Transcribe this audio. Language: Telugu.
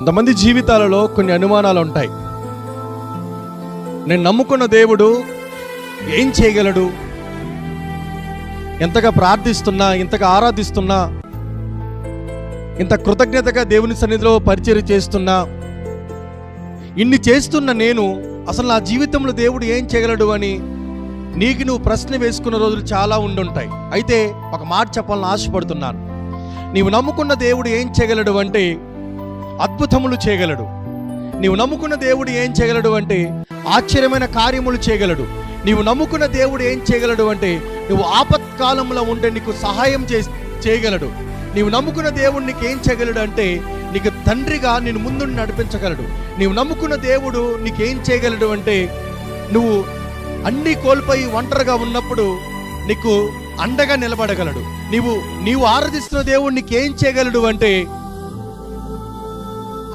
కొంతమంది జీవితాలలో కొన్ని అనుమానాలు ఉంటాయి. నేను నమ్ముకున్న దేవుడు ఏం చేయగలడు? ఎంతగా ప్రార్థిస్తున్నా, ఇంతగా ఆరాధిస్తున్నా, ఇంత కృతజ్ఞతగా దేవుని సన్నిధిలో పరిచర్య చేస్తున్నా, ఇన్ని చేస్తున్న నేను అసలు నా జీవితంలో దేవుడు ఏం చేయగలడు అని నీకు నువ్వు ప్రశ్న వేసుకున్న రోజులు చాలా ఉండుంటాయి. అయితే ఒక మాట చెప్పాలని ఆశపడుతున్నాను. నీవు నమ్ముకున్న దేవుడు ఏం చేయగలడు అంటే అద్భుతములు చేయగలడు. నీవు నమ్ముకున్న దేవుడు ఏం చేయగలడు అంటే ఆశ్చర్యమైన కార్యములు చేయగలడు. నీవు నమ్ముకున్న దేవుడు ఏం చేయగలడు అంటే నువ్వు ఆపత్కాలంలో ఉంటే నీకు సహాయం చేయగలడు. నీవు నమ్ముకున్న దేవుడు నీకు ఏం చేయగలడు అంటే నీకు తండ్రిగా నేను ముందుండి నడిపించగలడు. నీవు నమ్ముకున్న దేవుడు నీకేం చేయగలడు అంటే నువ్వు అన్నీ కోల్పోయి ఒంటరిగా ఉన్నప్పుడు నీకు అండగా నిలబడగలడు. నీవు ఆరాధిస్తున్న దేవుడు నీకేం చేయగలడు అంటే